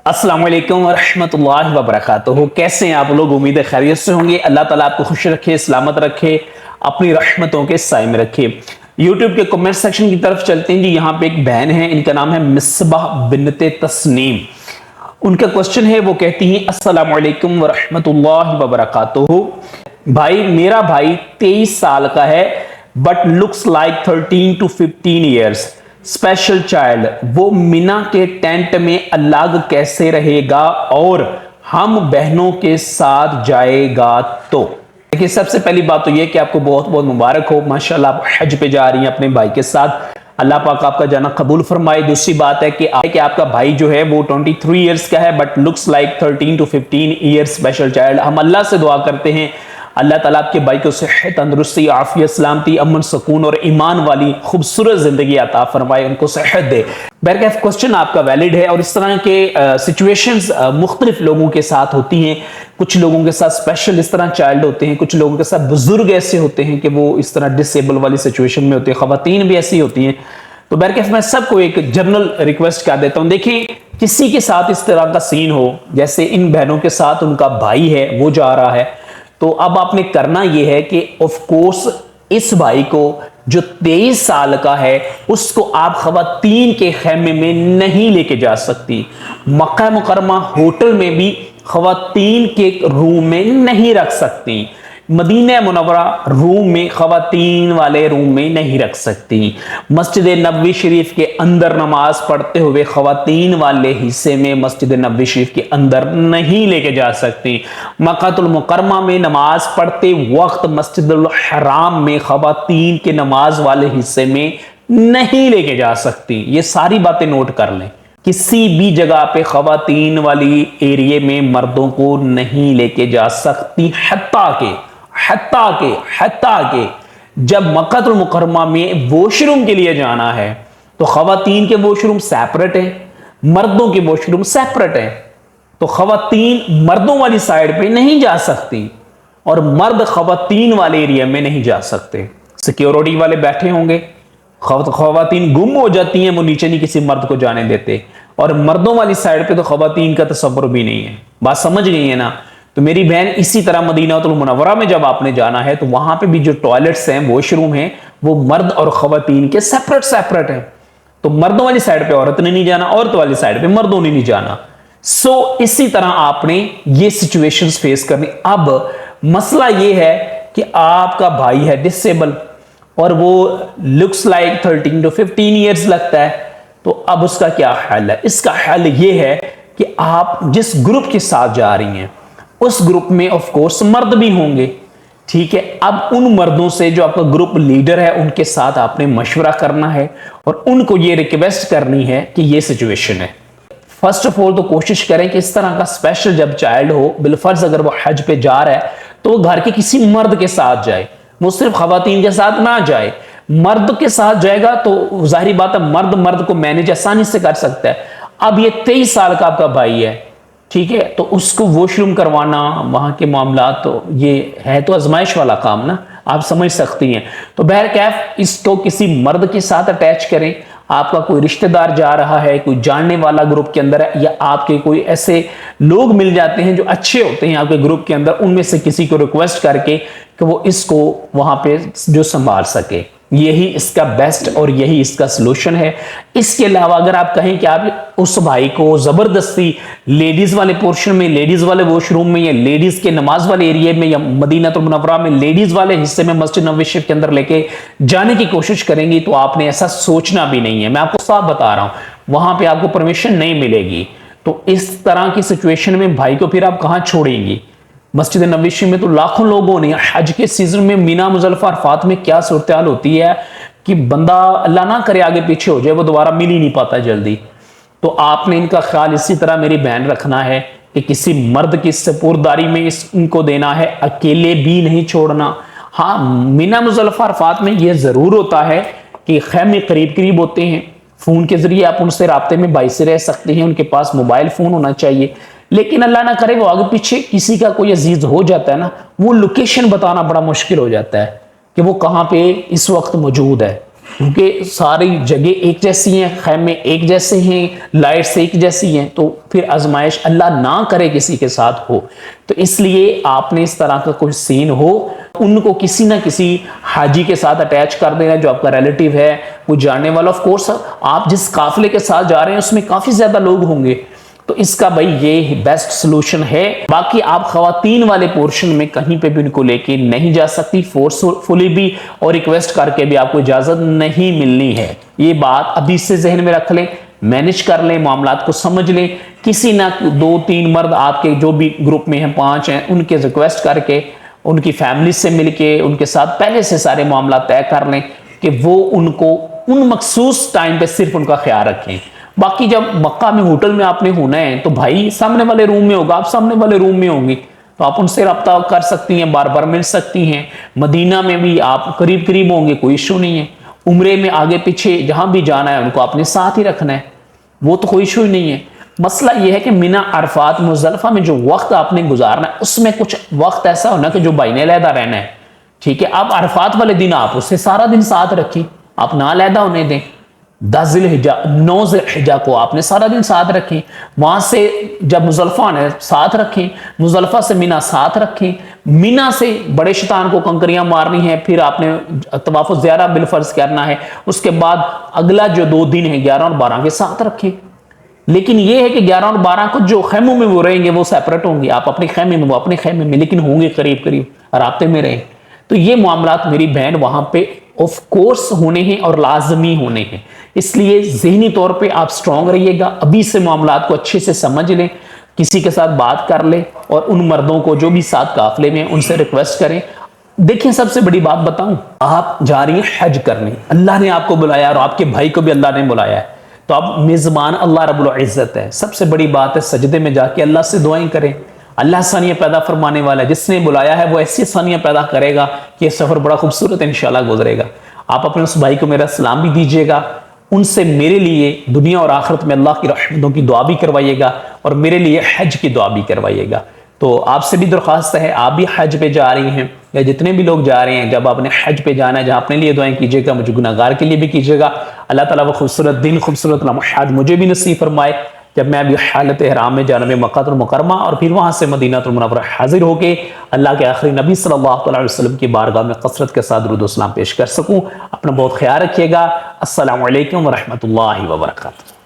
अस्सलाम वालेकुम वरहमतुल्लाहि वबरकातुहू। कैसे हैं आप लोग? उम्मीद है खैरियत से होंगे। अल्लाह ताला आपको खुश रखे, सलामत रखे, अपनी रहमतों के साए में रखे। यूट्यूब के कमेंट सेक्शन की तरफ चलते हैं जी। यहाँ पे एक बहन है, इनका नाम है मिसबाह बिनते तस्नीम। उनका क्वेश्चन है, वो कहती हैं अस्सलाम वालेकुम वरहमतुल्लाहि वबरकातुहू। भाई, मेरा भाई 23 साल का है but looks like 13 to 15 years. Special child. वो मिना के टेंट में अलग कैसे रहेगा और हम बहनों के साथ जाएगा? तो देखिए, सबसे पहली बात तो ये कि आपको बहुत बहुत मुबारक हो, माशाल्लाह आप हज पे जा रही हैं अपने भाई के साथ। अल्लाह पाक आपका जाना कबूल फरमाए। दूसरी बात है कि आपका भाई जो है वो 23 ईयर्स का है but looks like 13 to 15 years special child. हम अल्लाह से दुआ करते हैं अल्लाह ताला आपके भाई को सेहत, तंदुरुस्ती, आफियत, सलामती, अमन, सुकून और ईमान वाली खूबसूरत जिंदगी अता फरमाए, उनको सेहत दे। बहरकैफ क्वेश्चन आपका वैलिड है और इस तरह के सिचुएशंस मुख्तलिफ लोगों के साथ होती हैं। कुछ लोगों के साथ स्पेशल इस तरह चाइल्ड होते हैं, कुछ लोगों के साथ बुजुर्ग ऐसे होते हैं कि वो इस तरह डिसेबल वाली सिचुएशन में होते हैं, खवातीन भी ऐसी होती हैं। तो बहरकैफ मैं सबको एक जनरल रिक्वेस्ट कर देता हूं, देखिए किसी के साथ इस तरह का सीन हो, जैसे इन बहनों के साथ उनका भाई है वो जा रहा है, तो अब आपने करना यह है कि ऑफ कोर्स इस भाई को जो 23 साल का है उसको आप खवातीन के खेमे में नहीं लेके जा सकती। मक्का मुकरमा होटल में भी खवातीन के रूम में नहीं रख सकती। मदीना मुनव्वरा रूम में खवातीन वाले रूम में नहीं रख सकती। मस्जिद नबवी शरीफ के अंदर नमाज पढ़ते हुए खवातीन वाले हिस्से में मस्जिद नबवी शरीफ के अंदर नहीं लेके जा सकती। मक्कातुल मुकरमा में नमाज पढ़ते वक्त मस्जिदुल हराम में खवातीन के नमाज वाले हिस्से में नहीं लेके जा सकती। ये सारी बातें नोट कर लें। किसी भी जगह पे खवातीन वाली एरिया में मर्दों को नहीं लेके जा सकती। हत्ता के जब मक्कातुल मुकरमा में वॉशरूम के लिए जाना है तो खवातीन के वॉशरूम सेपरेट है, मर्दों के वॉशरूम सेपरेट है। तो खवातीन मर्दों वाली साइड पे नहीं जा सकती और मर्द खवातीन वाले एरिया में नहीं जा सकते। सिक्योरिटी वाले बैठे होंगे, खवातीन गुम हो जाती हैं, वो नीचे नहीं किसी मर्द को जाने देते। और मर्दों वाली साइड पे तो खवातीन का तसव्वुर भी नहीं है। बात समझ गई है ना? तो मेरी बहन, इसी तरह मदीनातुल मुनव्वरा में जब आपने जाना है तो वहां पे भी जो टॉयलेट्स हैं, वॉशरूम हैं, वो मर्द और खवातीन के सेपरेट हैं। तो मर्दों वाली साइड पे औरत ने नहीं जाना, औरत वाली साइड पे मर्दों ने नहीं जाना। सो इसी तरह आपने ये सिचुएशंस फेस करनी। अब मसला ये है कि आपका भाई है डिसेबल और वो लुक्स लाइक 13 to 15 ईयर्स लगता है, तो अब उसका क्या हल है? इसका हल ये है कि आप जिस ग्रुप के साथ जा रही हैं उस ग्रुप में ऑफ कोर्स मर्द भी होंगे, ठीक है। अब उन मर्दों से, जो आपका ग्रुप लीडर है, उनके साथ आपने मशवरा करना है और उनको ये रिक्वेस्ट करनी है कि ये सिचुएशन है। फर्स्ट ऑफ ऑल तो कोशिश करें कि इस तरह का स्पेशल जब चाइल्ड हो, बिलफर्ज अगर वो हज पे जा रहा है तो वो घर के किसी मर्द के साथ जाए, वो सिर्फ खवातीन के साथ ना जाए। मर्द के साथ जाएगा तो जाहिर बात है मर्द को मैनेज आसानी से कर सकता है। अब ये 23 साल का आपका भाई है, ठीक है, तो उसको वॉशरूम करवाना, वहां के मामला, तो ये है तो आजमाइश वाला काम ना, आप समझ सकती हैं। तो बहरकैफ इसको किसी मर्द के साथ अटैच करें। आपका कोई रिश्तेदार जा रहा है, कोई जानने वाला ग्रुप के अंदर है, या आपके कोई ऐसे लोग मिल जाते हैं जो अच्छे होते हैं आपके ग्रुप के अंदर, उनमें से किसी को रिक्वेस्ट करके कि वो इसको वहां पे जो संभाल सके। यही इसका बेस्ट और यही इसका सलूशन है। इसके अलावा अगर आप कहें कि आप उस भाई को जबरदस्ती लेडीज वाले पोर्शन में, लेडीज वाले वॉशरूम में, या लेडीज के नमाज वाले एरिया में, या मदीनातुल मुनव्वरा में लेडीज वाले हिस्से में मस्जिद नबवी शरीफ के अंदर लेके जाने की कोशिश करेंगी, तो आपने ऐसा सोचना भी नहीं है। मैं आपको साफ बता रहा हूं, वहां पर आपको परमिशन नहीं मिलेगी। तो इस तरह की सिचुएशन में भाई को फिर आप कहां छोड़ेंगी? मस्जिद नबवी शरीफ में तो लाखों लोग होने। हज के सीजन में मीना, मुजल्फा, अरफात में क्या सूरत हाल होती है कि बंदा अल्लाह ना करे आगे पीछे हो जाए, वो दोबारा मिल ही नहीं पाता जल्दी। तो आपने इनका ख्याल इसी तरह मेरी बहन रखना है कि किसी मर्द की सपुर्दारी में इनको देना है, अकेले भी नहीं छोड़ना। हाँ, मीना, मुजल्फा, अरफात में यह जरूर होता है कि खैमे करीब करीब होते हैं, फोन के जरिए आप उनसे राब्ते में भाई से रह सकते हैं, उनके पास मोबाइल फोन होना चाहिए। लेकिन अल्लाह ना करे वो आगे पीछे किसी का कोई अजीज हो जाता है ना, वो लोकेशन बताना बड़ा मुश्किल हो जाता है कि वो कहां पे इस वक्त मौजूद है। क्योंकि सारी जगह एक जैसी हैं, खैमे एक जैसे हैं, लाइट्स एक जैसी हैं, तो फिर आजमाइश अल्लाह ना करे किसी के साथ हो। तो इसलिए आपने इस तरह का कोई सीन हो, उनको किसी ना किसी हाजी के साथ अटैच कर देना जो आपका रिलेटिव है, कोई जानने वाला। ऑफ कोर्स आप जिस काफिले के साथ जा रहे हैं उसमें काफी ज्यादा लोग होंगे, तो इसका भाई ये बेस्ट सोल्यूशन है। बाकी आप खवातीन वाले पोर्शन में कहीं पे भी उनको लेके नहीं जा सकती, फोर्सफुली भी और रिक्वेस्ट करके भी आपको इजाजत नहीं मिलनी है। ये बात अभी से जहन में रख लें, मैनेज कर लें, मामलात को समझ लें। किसी ना 2-3 मर्द आपके जो भी ग्रुप में हैं, 5 हैं, उनके रिक्वेस्ट करके उनकी फैमिली से मिलके उनके साथ पहले से सारे मामला तय कर लें कि वो उनको उन मखसूस टाइम पे सिर्फ उनका ख्याल रखें। बाकी जब मक्का में होटल में आपने होना है तो भाई सामने वाले रूम में होगा, आप सामने वाले रूम में होंगे तो आप उनसे रब्ता कर सकती हैं, बार बार मिल सकती हैं। मदीना में भी आप करीब करीब होंगे, कोई इशू नहीं है। उम्रे में आगे पीछे जहां भी जाना है उनको अपने साथ ही रखना है, वो तो कोई इशू ही नहीं है। मसला यह है कि मिना, अरफात, मुजदलिफा में जो वक्त आपने गुजारना है उसमें कुछ वक्त ऐसा होना कि जो भाई ने अलहदा रहना है, ठीक है। अब अरफात वाले दिन आप उससे सारा दिन साथ रखें, आप ना अलहदा होने दें। 10 ज़िलहिज्जा, 9 ज़िलहिज्जा को आपने सारा दिन साथ रखें। वहां से जब मुजल्फा ने साथ रखें, मुजल्फा से मिना साथ रखें, मिना से बड़े शैतान को कंकरियां मारनी है, फिर आपने तवाफ़ ज़ियारा बिलफर्ज करना है। उसके बाद अगला जो 2 दिन है 11 और 12 के साथ रखें। लेकिन यह है कि 11 और 12 को जो खैमों में वो रहेंगे वो सेपरेट होंगे, आप अपने खैमे में, वो अपने खैमे में, लेकिन होंगे करीब करीब राब्ते में रहें। तो ये मामलात मेरी बहन वहां पे ऑफ कोर्स होने हैं और लाजमी होने हैं। इसलिए ज़हनी तौर पे आप स्ट्रांग रहिएगा, अभी से मामलात को अच्छे से समझ लें, किसी के साथ बात कर लें और उन मर्दों को जो भी साथ काफिले में उनसे रिक्वेस्ट करें। देखिए सबसे बड़ी बात बताऊं, आप जा रही हैं हज करने, अल्लाह ने आपको बुलाया और आपके भाई को भी अल्लाह ने बुलाया है, तो आप मेजबान अल्लाह रब्बुल इज्जत है। सबसे बड़ी बात है सजदे में जाके अल्लाह से दुआएं करें। अल्लाह आसानियां पैदा फरमाने वाला है, जिसने बुलाया है वो ऐसी आसानियां पैदा करेगा कि यह सफर बड़ा खूबसूरत इंशाल्लाह गुजरेगा। आप अपने उस भाई को मेरा सलाम भी दीजिएगा, उनसे मेरे लिए दुनिया और आखिरत में अल्लाह की रहमतों की दुआ भी करवाइएगा और मेरे लिए हज की दुआ भी करवाइएगा। तो आपसे भी दरख्वास्त है, आप भी हज पे जा रही हैं या जितने भी लोग जा रहे हैं, जब आपने हज पे जाना है, जहां अपने लिए दुआएं कीजिएगा, मुझे गुनाहगार के लिए भी कीजिएगा। अल्लाह ताला वो खूबसूरत दिन, खूबसूरत लम्हात मुझे भी नसीब फरमाए जब मैं अभी हालत एहराम में जानब मक्कातुल मुकर्रमा और फिर वहां से मदीनातुल मुनव्वरा हाजिर होके अल्लाह के आखिरी नबी सल्लल्लाहु अलैहि वसल्लम की बारगाह में कसरत के साथ दुरूद व सलाम पेश कर सकूं। अपना बहुत ख्याल रखिएगा। अस्सलामु अलैकुम व रहमतुल्लाहि व बरकातुहू।